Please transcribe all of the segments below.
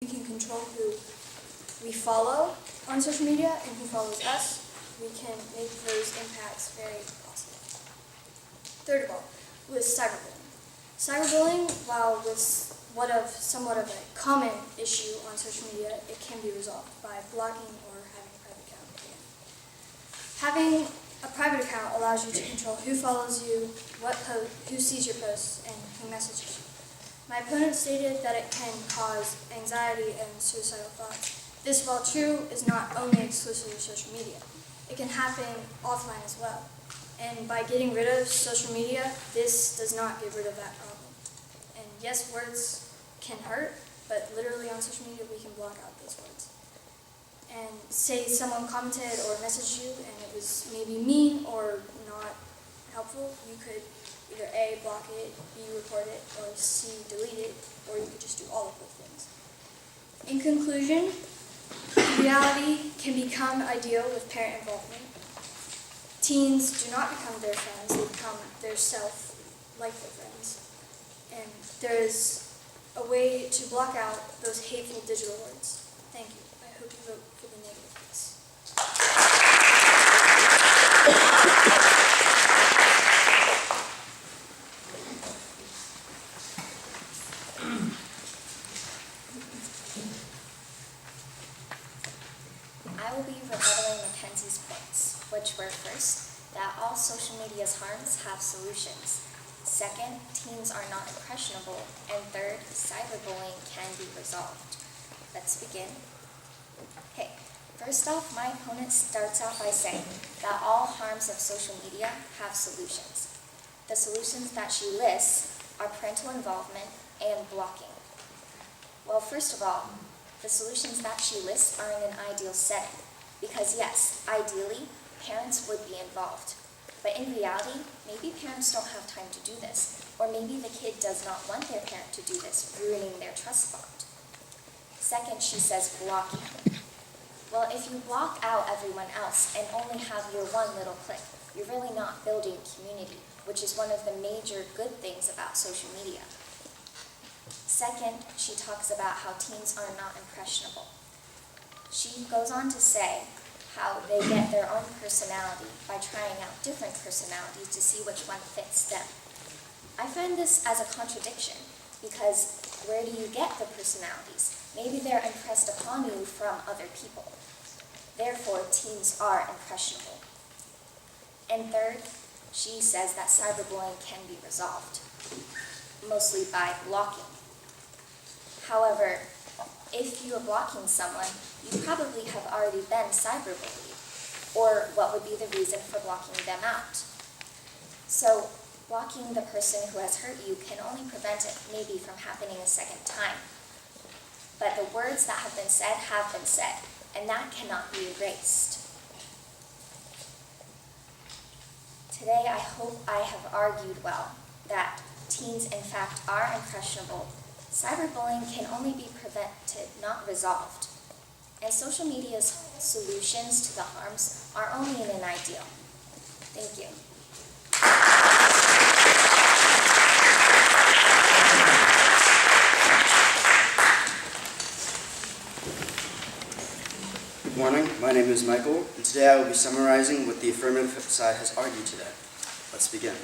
We can control who we follow on social media and who follows us. We can make those impacts very possible. Third of all, with cyberbullying. Cyberbullying, while somewhat of a common issue on social media, it can be resolved by blocking or having a private account again. Having a private account allows you to control who follows you, who sees your posts, and who messages you. My opponent stated that it can cause anxiety and suicidal thoughts. This, while true, is not only exclusive to social media. It can happen offline as well. And by getting rid of social media, this does not get rid of that problem. And yes, words can hurt, but literally on social media, we can block out those words. And say someone commented or messaged you and it was maybe mean or not helpful, you could either A, block it, B, report it, or C, delete it, or you could just do all of those things. In conclusion, reality can become ideal with parent involvement. Teens do not become their friends, they become their self, like their friends. And there is a way to block out those hateful digital words. Thank you. I hope you vote for the negative piece. I will be rebuttaling Mackenzie's points, which were first, that all social media's harms have solutions. Second, teens are not impressionable. And third, cyberbullying can be resolved. Let's begin. Okay, first off, my opponent starts out by saying that all harms of social media have solutions. The solutions that she lists are parental involvement and blocking. Well, first of all, the solutions that she lists are in an ideal setting, because yes, ideally, parents would be involved. But in reality, maybe parents don't have time to do this, or maybe the kid does not want their parent to do this, ruining their trust bond. Second, she says blocking. Well, if you block out everyone else and only have your one little clique, you're really not building community, which is one of the major good things about social media. Second, she talks about how teens are not impressionable. She goes on to say how they get their own personality by trying out different personalities to see which one fits them. I find this as a contradiction, because where do you get the personalities? Maybe they're impressed upon you from other people. Therefore, teens are impressionable. And third, she says that cyberbullying can be resolved, mostly by blocking. However, if you are blocking someone, you probably have already been cyberbullied, or what would be the reason for blocking them out? So, blocking the person who has hurt you can only prevent it maybe from happening a second time. But the words that have been said, and that cannot be erased. Today, I hope I have argued well that teens in fact are impressionable. Cyberbullying can only be prevented, not resolved. And social media's solutions to the harms are only in an ideal. Thank you. Good morning, my name is Michael, and today I will be summarizing what the affirmative side has argued today. Let's begin.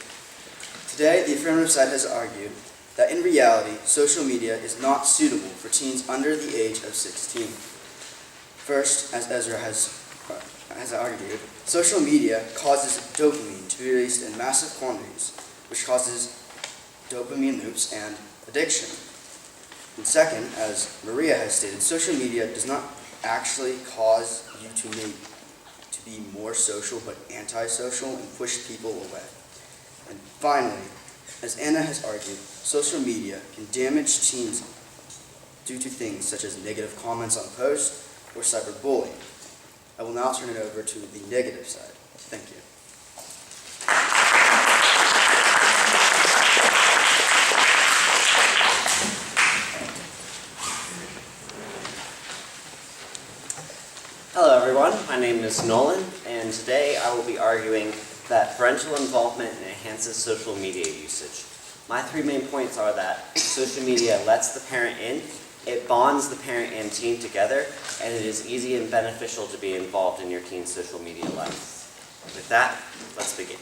Today, the affirmative side has argued that in reality, social media is not suitable for teens under the age of 16. First, as Ezra has argued, social media causes dopamine to be released in massive quantities, which causes dopamine loops and addiction. And second, as Maria has stated, social media does not actually cause you to be more social but antisocial and push people away. And finally, as Anna has argued, social media can damage teens due to things such as negative comments on posts or cyberbullying. I will now turn it over to the negative side. Thank you. Hello everyone, my name is Nolan, and today I will be arguing that parental involvement enhances social media usage. My three main points are that social media lets the parent in It bonds the parent and teen together, and it is easy and beneficial to be involved in your teen's social media life. With that, let's begin.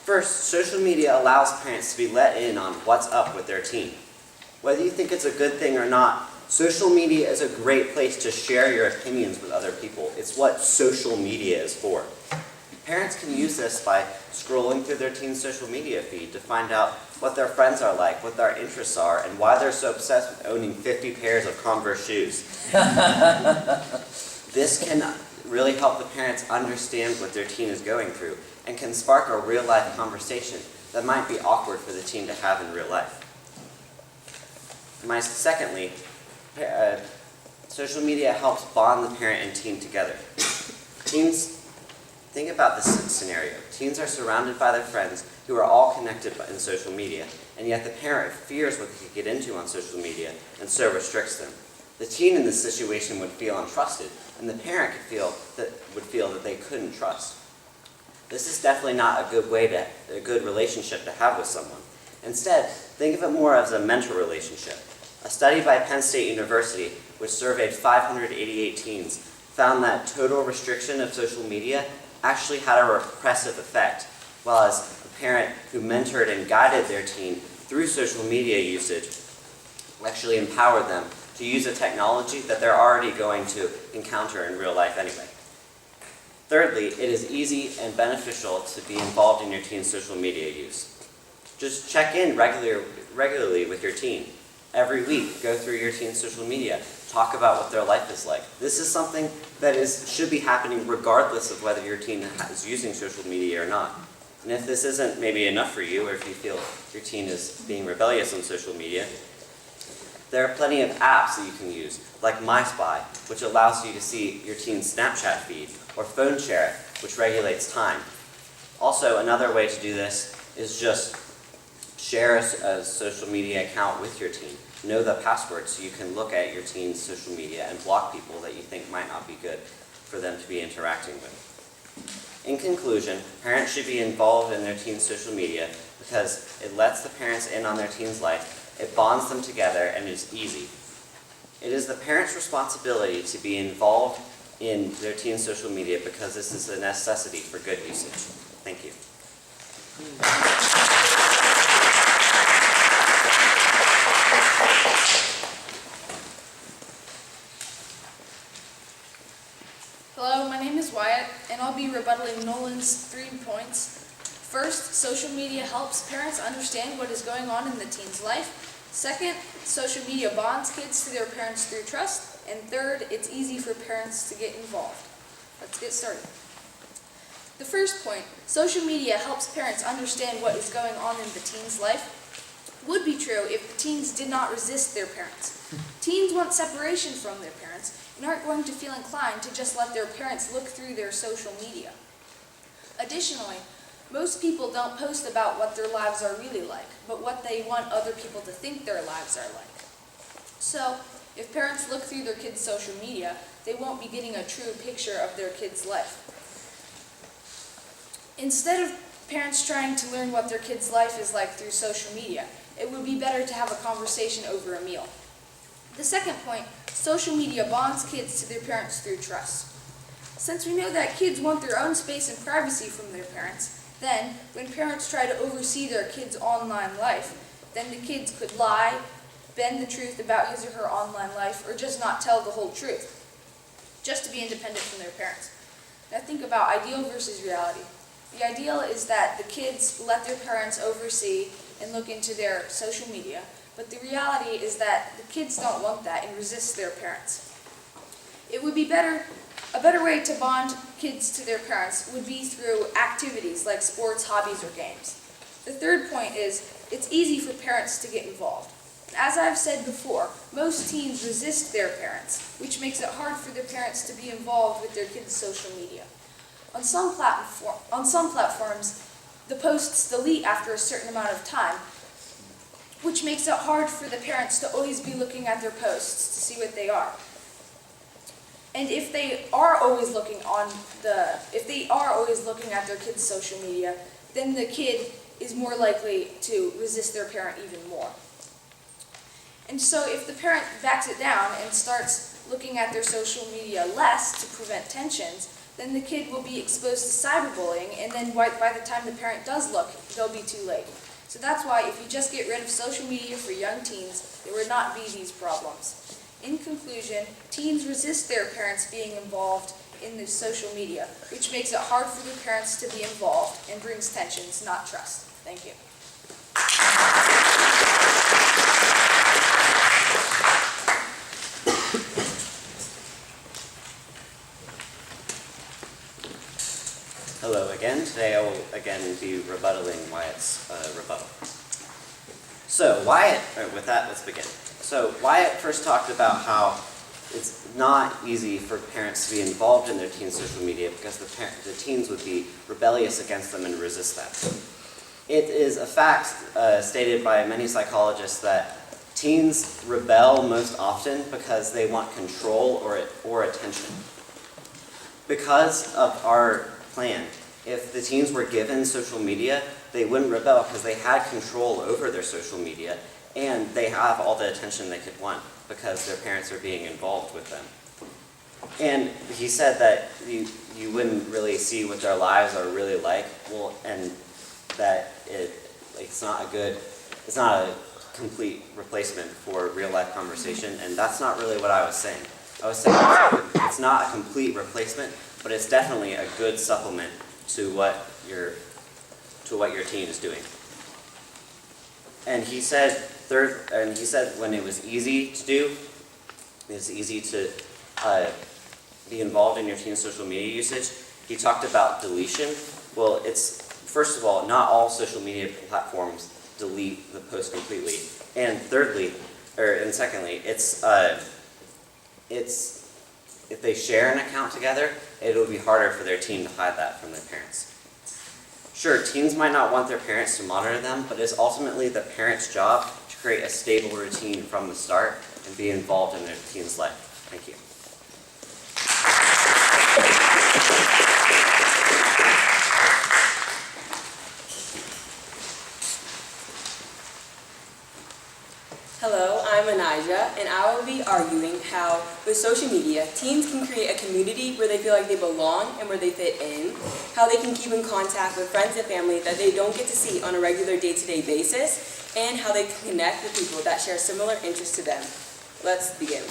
First, social media allows parents to be let in on what's up with their teen. Whether you think it's a good thing or not, social media is a great place to share your opinions with other people. It's what social media is for. Parents can use this by scrolling through their teen's social media feed to find out what their friends are like, what their interests are, and why they're so obsessed with owning 50 pairs of Converse shoes. This can really help the parents understand what their teen is going through and can spark a real-life conversation that might be awkward for the teen to have in real life. Secondly, social media helps bond the parent and teen together. Think about this scenario. Teens are surrounded by their friends who are all connected in social media, and yet the parent fears what they could get into on social media and so restricts them. The teen in this situation would feel untrusted, and the parent would feel that they couldn't trust. This is definitely not a good relationship to have with someone. Instead, think of it more as a mentor relationship. A study by Penn State University, which surveyed 588 teens, found that total restriction of social media actually had a repressive effect, while as a parent who mentored and guided their teen through social media usage actually empowered them to use a technology that they're already going to encounter in real life anyway. Thirdly, it is easy and beneficial to be involved in your teen's social media use. Just check in regularly with your teen. Every week, go through your teen's social media. Talk about what their life is like. This is something that should be happening regardless of whether your teen is using social media or not. And if this isn't maybe enough for you, or if you feel your teen is being rebellious on social media, there are plenty of apps that you can use, like MySpy, which allows you to see your teen's Snapchat feed, or Phone Share, which regulates time. Also, another way to do this is just share a social media account with your teen. Know the password so you can look at your teen's social media and block people that you think might not be good for them to be interacting with. In conclusion, parents should be involved in their teen's social media because it lets the parents in on their teen's life, it bonds them together, and is easy. It is the parent's responsibility to be involved in their teen's social media because this is a necessity for good usage. Thank you. Hello, my name is Wyatt, and I'll be rebuttaling Nolan's 3 points. First, social media helps parents understand what is going on in the teen's life. Second, social media bonds kids to their parents through trust. And third, it's easy for parents to get involved. Let's get started. The first point, social media helps parents understand what is going on in the teen's life, would be true if the teens did not resist their parents. Teens want separation from their parents and aren't going to feel inclined to just let their parents look through their social media. Additionally, most people don't post about what their lives are really like, but what they want other people to think their lives are like. So, if parents look through their kids' social media, they won't be getting a true picture of their kid's life. Instead of parents trying to learn what their kid's life is like through social media, it would be better to have a conversation over a meal. The second point, social media bonds kids to their parents through trust. Since we know that kids want their own space and privacy from their parents, then, when parents try to oversee their kids' online life, then the kids could lie, bend the truth about his or her online life, or just not tell the whole truth, just to be independent from their parents. Now think about ideal versus reality. The ideal is that the kids let their parents oversee and look into their social media, but the reality is that the kids don't want that and resist their parents. It would be a better way to bond kids to their parents would be through activities like sports, hobbies, or games. The third point is, it's easy for parents to get involved. As I've said before, most teens resist their parents, which makes it hard for their parents to be involved with their kids' social media. On some platforms, the posts delete after a certain amount of time, which makes it hard for the parents to always be looking at their posts to see what they are. And if they are always looking at their kids' social media, then the kid is more likely to resist their parent even more. And so if the parent backs it down and starts looking at their social media less to prevent tensions, then the kid will be exposed to cyberbullying, and then by the time the parent does look, they'll be too late. So that's why if you just get rid of social media for young teens, there would not be these problems. In conclusion, teens resist their parents being involved in the social media, which makes it hard for their parents to be involved and brings tensions, not trust. Thank you. Hello again. Today I will again be rebuttaling Wyatt's rebuttal. So with that, let's begin. So Wyatt first talked about how it's not easy for parents to be involved in their teens' social media because the teens would be rebellious against them and resist that. It is a fact stated by many psychologists that teens rebel most often because they want control or attention. Because of our plan, if the teens were given social media, they wouldn't rebel because they had control over their social media and they have all the attention they could want because their parents are being involved with them. And he said that you wouldn't really see what their lives are really like, well, and that it's not a complete replacement for real life conversation, and that's not really what I was saying. I was saying it's not a complete replacement, but it's definitely a good supplement to what your teen is doing. And he said when it was easy to do, it's easy to be involved in your teen's social media usage. He talked about deletion. Well, first of all, not all social media platforms delete the post completely. And secondly, it's if they share an account together, it'll be harder for their teen to hide that from their parents. Sure, teens might not want their parents to monitor them, but it's ultimately the parent's job to create a stable routine from the start and be involved in their teen's life. Thank you. Hello, I'm Anijah, and I will be arguing how, with social media, teens can create a community where they feel like they belong and where they fit in, how they can keep in contact with friends and family that they don't get to see on a regular day-to-day basis, and how they can connect with people that share similar interests to them. Let's begin.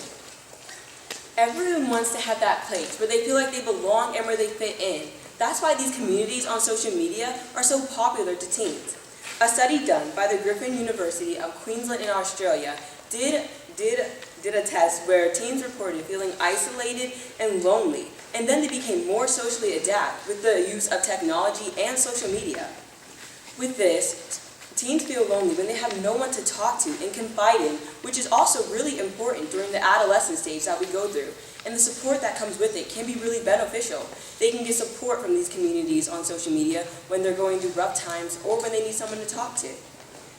Everyone wants to have that place where they feel like they belong and where they fit in. That's why these communities on social media are so popular to teens. A study done by the Griffin University of Queensland in Australia did a test where teens reported feeling isolated and lonely, and then they became more socially adept with the use of technology and social media. With this, teens feel lonely when they have no one to talk to and confide in, which is also really important during the adolescent stage that we go through. And the support that comes with it can be really beneficial. They can get support from these communities on social media when they're going through rough times or when they need someone to talk to.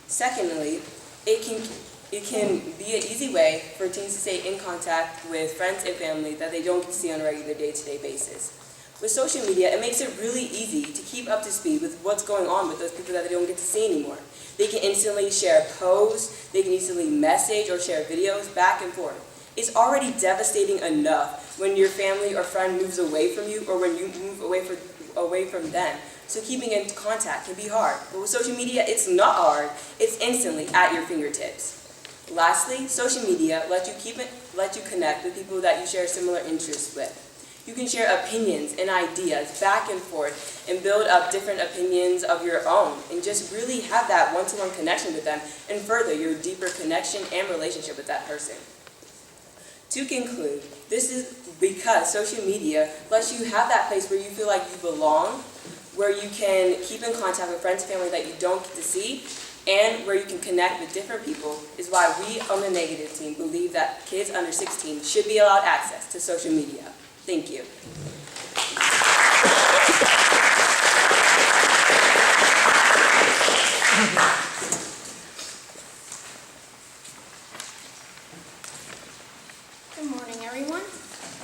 Secondly, it can be an easy way for teens to stay in contact with friends and family that they don't get to see on a regular day-to-day basis. With social media, it makes it really easy to keep up to speed with what's going on with those people that they don't get to see anymore. They can instantly share posts, they can instantly message or share videos back and forth. It's already devastating enough when your family or friend moves away from you or when you move away from them. So keeping in contact can be hard. But with social media, it's not hard. It's instantly at your fingertips. Lastly, social media lets you connect with people that you share similar interests with. You can share opinions and ideas back and forth and build up different opinions of your own and just really have that one-to-one connection with them and further your deeper connection and relationship with that person. To conclude, this is because social media lets you have that place where you feel like you belong, where you can keep in contact with friends and family that you don't get to see, and where you can connect with different people, is why we on the negative team believe that kids under 16 should be allowed access to social media. Thank you. Good morning, everyone.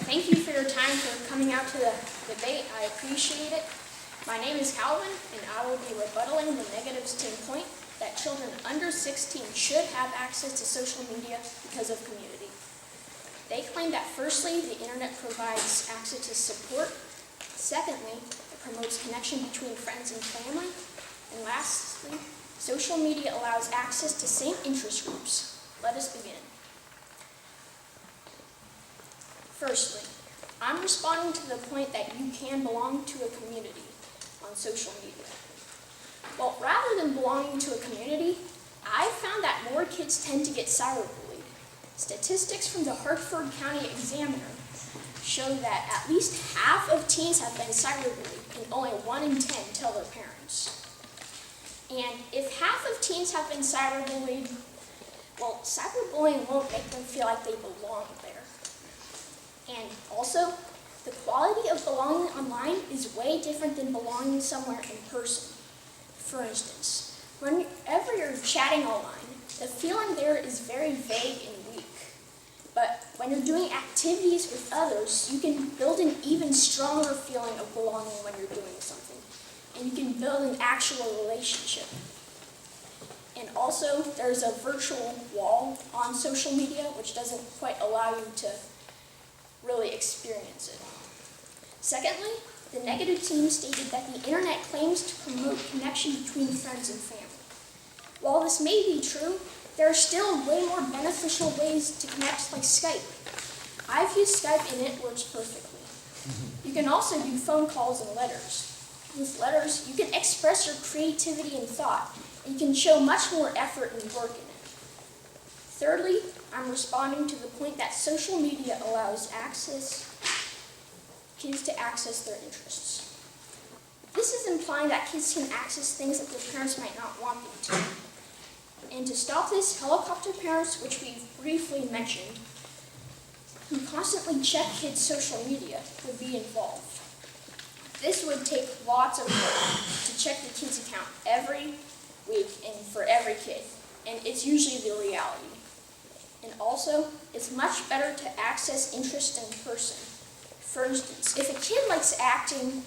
Thank you for your time for coming out to the debate. I appreciate it. My name is Calvin, and I will be rebuttaling the negatives team point. that children under 16 should have access to social media because of community. They claim that firstly, the internet provides access to support. Secondly, it promotes connection between friends and family. And lastly, social media allows access to same interest groups. Let us begin. Firstly, I'm responding to the point that you can belong to a community on social media. Well, rather than belonging to a community, I found that more kids tend to get cyberbullied. Statistics from the Hartford County Examiner show that at least half of teens have been cyberbullied, and only 1 in 10 tell their parents. And if half of teens have been cyberbullied, well, cyberbullying won't make them feel like they belong there. And also, the quality of belonging online is way different than belonging somewhere in person. For instance, whenever you're chatting online, the feeling there is very vague and weak. But when you're doing activities with others, you can build an even stronger feeling of belonging when you're doing something. And you can build an actual relationship. And also, there's a virtual wall on social media, which doesn't quite allow you to really experience it. Secondly, the negative team stated that the internet claims to promote connection between friends and family. While this may be true, there are still way more beneficial ways to connect, like Skype. I've used Skype and it works perfectly. You can also do phone calls and letters. With letters, you can express your creativity and thought, and you can show much more effort and work in it. Thirdly, I'm responding to the point that social media allows kids to access their interests. This is implying that kids can access things that their parents might not want them to. And to stop this, helicopter parents, which we've briefly mentioned, who constantly check kids' social media, would be involved. This would take lots of work to check the kid's account every week and for every kid, and it's usually the reality. And also, it's much better to access interest in person. For instance, if a kid likes acting,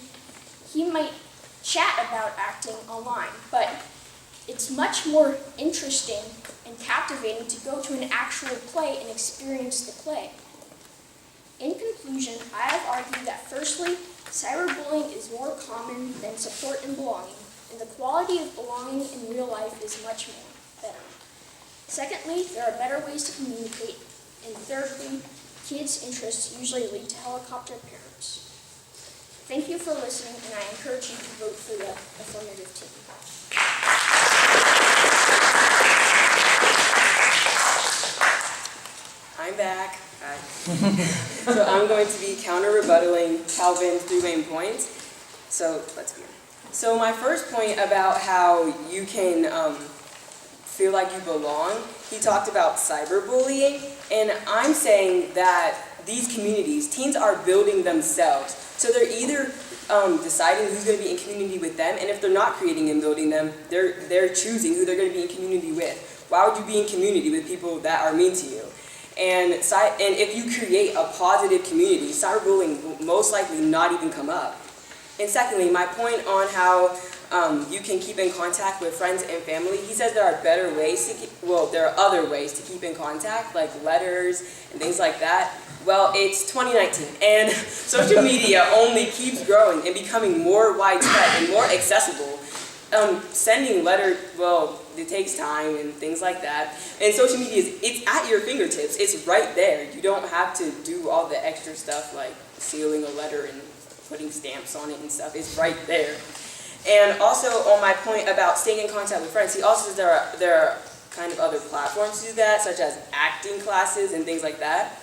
he might chat about acting online, but it's much more interesting and captivating to go to an actual play and experience the play. In conclusion, I have argued that firstly, cyberbullying is more common than support and belonging, and the quality of belonging in real life is much more better. Secondly, there are better ways to communicate, and thirdly, kids' interests usually lead to helicopter parents. Thank you for listening, and I encourage you to vote for the affirmative team. I'm back. Hi. So I'm going to be counter-rebuttaling Calvin's 3 main points. So let's begin. So my first point about how you can feel like you belong, he talked about cyberbullying, and I'm saying that these communities, teens are building themselves. So they're either deciding who's going to be in community with them, and if they're not creating and building them, they're choosing who they're going to be in community with. Why would you be in community with people that are mean to you? And if you create a positive community, cyberbullying will most likely not even come up. And secondly, my point on how you can keep in contact with friends and family, he says there are better ways there are other ways to keep in contact, like letters and things like that. Well, it's 2019, and social media only keeps growing and becoming more widespread and more accessible. Sending letters, well, it takes time and things like that. And social media, it's at your fingertips. It's right there. You don't have to do all the extra stuff like sealing a letter and putting stamps on it and stuff. It's right there. And also on my point about staying in contact with friends, he also says there are kind of other platforms to do that, such as acting classes and things like that.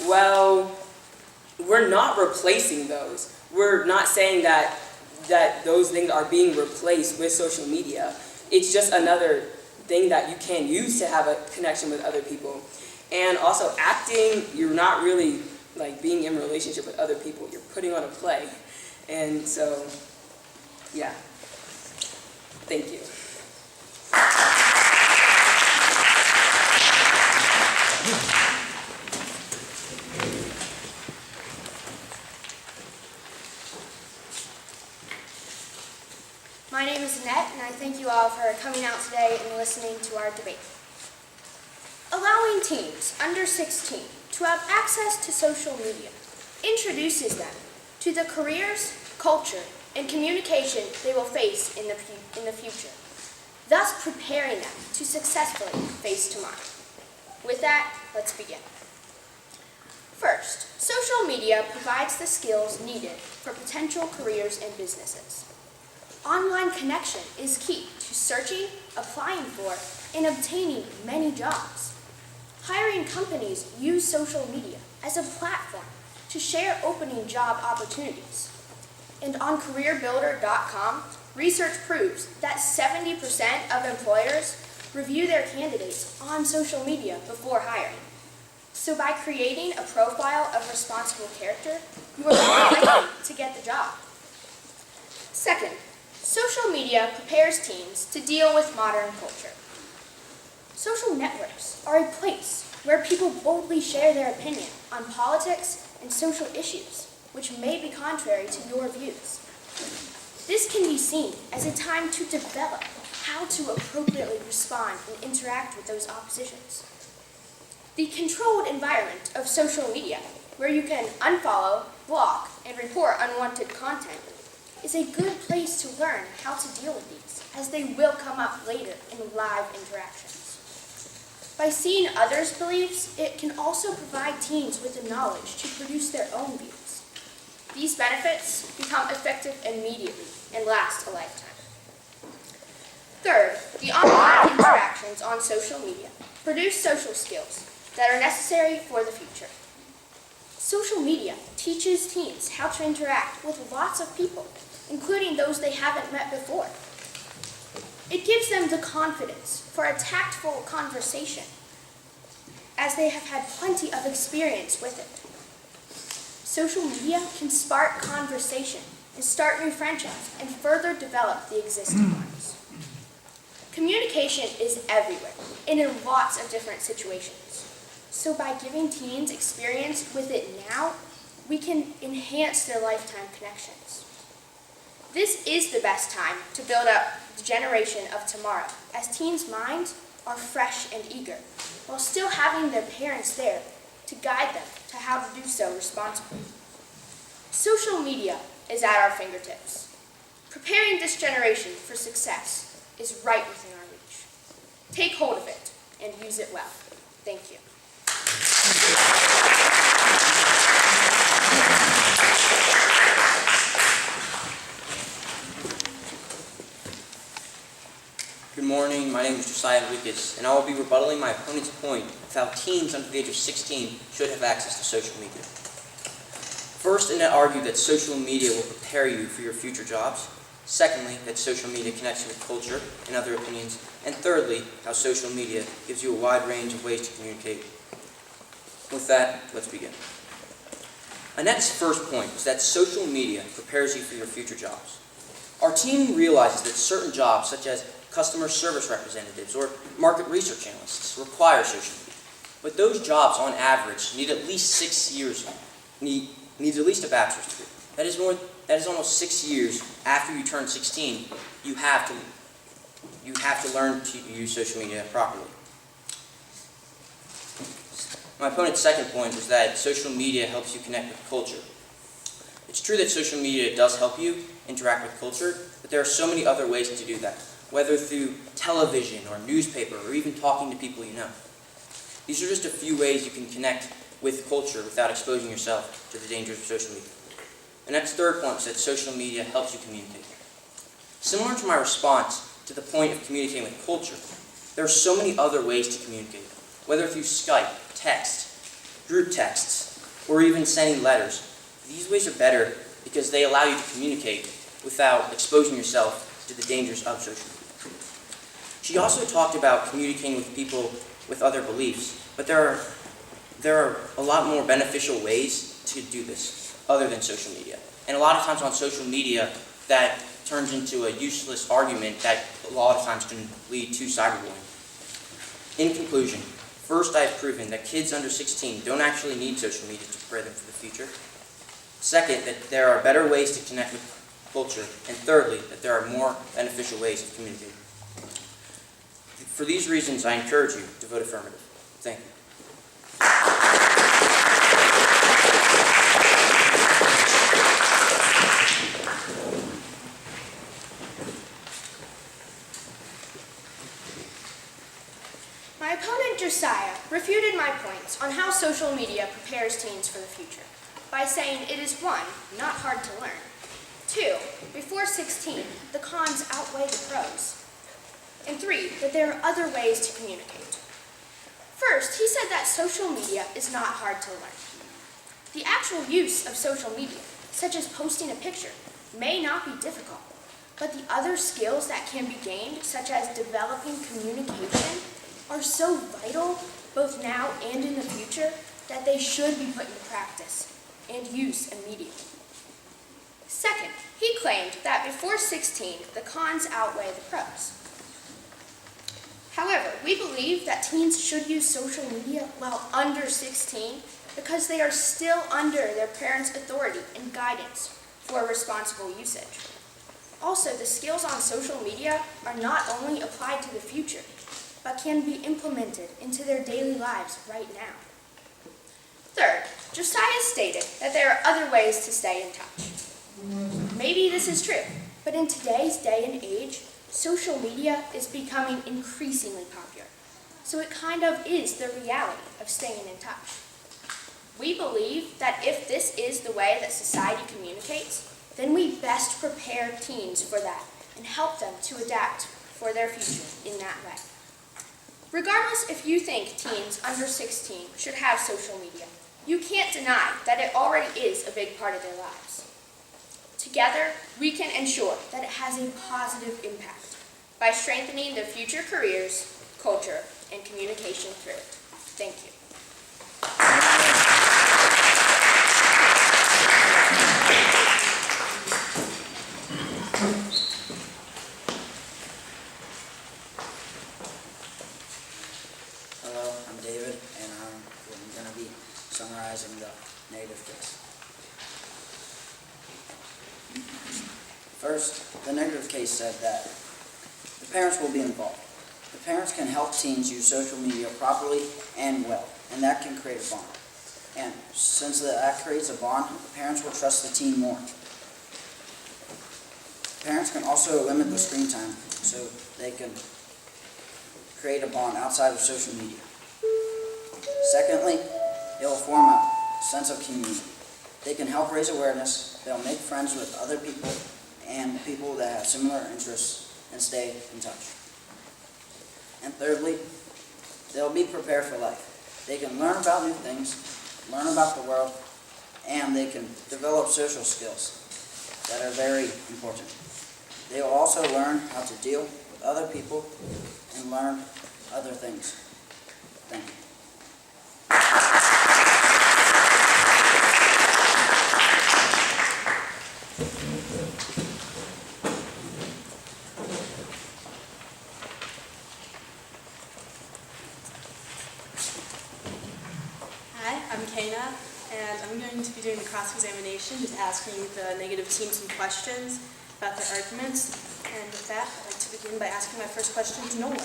Well, we're not replacing those. We're not saying that those things are being replaced with social media. It's just another thing that you can use to have a connection with other people. And also acting, you're not really like being in a relationship with other people. You're putting on a play. And so, yeah. Thank you. My My name is Annette, and I thank you all for coming out today and listening to our debate. Allowing teens under 16 to have access to social media introduces them to the careers, culture, and communication they will face in the future, thus preparing them to successfully face tomorrow. With that, let's begin. First, social media provides the skills needed for potential careers and businesses. Online connection is key to searching, applying for, and obtaining many jobs. Hiring companies use social media as a platform to share opening job opportunities. And on CareerBuilder.com, research proves that 70% of employers review their candidates on social media before hiring. So by creating a profile of responsible character, you are more likely to get the job. Second, social media prepares teens to deal with modern culture. Social networks are a place where people boldly share their opinion on politics and social issues, which may be contrary to your views. This can be seen as a time to develop how to appropriately respond and interact with those oppositions. The controlled environment of social media, where you can unfollow, block, and report unwanted content, is a good place to learn how to deal with these, as they will come up later in live interactions. By seeing others' beliefs, it can also provide teens with the knowledge to produce their own views. These benefits become effective immediately and last a lifetime. Third, the online interactions on social media produce social skills that are necessary for the future. Social media teaches teens how to interact with lots of people, including those they haven't met before. It gives them the confidence for a tactful conversation, as they have had plenty of experience with it. Social media can spark conversation and start new friendships and further develop the existing ones. Communication is everywhere and in lots of different situations. So by giving teens experience with it now, we can enhance their lifetime connections. This is the best time to build up the generation of tomorrow, as teens' minds are fresh and eager, while still having their parents there to guide them to how to do so responsibly. Social media is at our fingertips. Preparing this generation for success is right within our reach. Take hold of it and use it well. Thank you. Good morning, my name is Josiah Lucas, and I will be rebuttaling my opponent's point of how teens under the age of 16 should have access to social media. First, Annette argued that social media will prepare you for your future jobs. Secondly, that social media connects you with culture and other opinions. And thirdly, how social media gives you a wide range of ways to communicate. With that, let's begin. Annette's first point was that social media prepares you for your future jobs. Our team realizes that certain jobs, such as customer service representatives or market research analysts, require social media. But those jobs, on average, need at least 6 years, needs at least a bachelor's degree. That is almost 6 years after you turn 16. You have to learn to use social media properly. My opponent's second point was that social media helps you connect with culture. It's true that social media does help you interact with culture, but there are so many other ways to do that, whether through television or newspaper or even talking to people you know. These are just a few ways you can connect with culture without exposing yourself to the dangers of social media. And that's third point, is that social media helps you communicate. Similar to my response to the point of communicating with culture, there are so many other ways to communicate, whether through Skype, text, group texts, or even sending letters. These ways are better because they allow you to communicate without exposing yourself to the dangers of social media. She also talked about communicating with people with other beliefs, but there are a lot more beneficial ways to do this other than social media. And a lot of times on social media, that turns into a useless argument that a lot of times can lead to cyberbullying. In conclusion, first, I have proven that kids under 16 don't actually need social media to prepare them for the future. Second, that there are better ways to connect with culture, and thirdly, that there are more beneficial ways of communicating. For these reasons, I encourage you to vote affirmative. Thank you. My opponent, Josiah, refuted my points on how social media prepares teens for the future by saying it is one, not hard to learn. Two, before 16, the cons outweigh the pros. And three, that there are other ways to communicate. First, he said that social media is not hard to learn. The actual use of social media, such as posting a picture, may not be difficult, but the other skills that can be gained, such as developing communication, are so vital, both now and in the future, that they should be put into practice and used immediately. Second, he claimed that before 16, the cons outweigh the pros. However, we believe that teens should use social media while under 16 because they are still under their parents' authority and guidance for responsible usage. Also, the skills on social media are not only applied to the future, but can be implemented into their daily lives right now. Third, Josiah stated that there are other ways to stay in touch. Maybe this is true, but in today's day and age, social media is becoming increasingly popular. So it kind of is the reality of staying in touch. We believe that if this is the way that society communicates, then we best prepare teens for that and help them to adapt for their future in that way. Regardless if you think teens under 16 should have social media, you can't deny that it already is a big part of their lives. Together, we can ensure that it has a positive impact by strengthening their future careers, culture, and communication through it. Thank you. Hello, I'm David, and I'm going to be summarizing the negative case. First, the negative case said that the parents will be involved. The parents can help teens use social media properly and well, and that can create a bond. And since that creates a bond, the parents will trust the teen more. Parents can also limit the screen time so they can create a bond outside of social media. Secondly, it will form a sense of community. They can help raise awareness, they'll make friends with other people and people that have similar interests and stay in touch. And thirdly, they'll be prepared for life. They can learn about new things, learn about the world, and they can develop social skills that are very important. They will also learn how to deal with other people and learn other things. Thank you. Hi, I'm Kana, and I'm going to be doing the cross-examination, just asking the negative team some questions about their arguments. And with that, I'd like to begin by asking my first question to Nolan.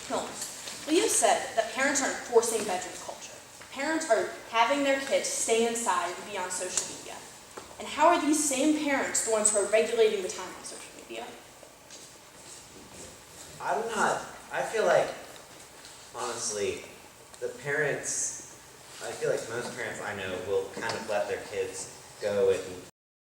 Nolan, well, you said that parents aren't forcing bedroom culture. Parents are having their kids stay inside and be on social media. And how are these same parents the ones who are regulating the time on social media? I feel like, honestly, I feel like most parents I know will kind of let their kids go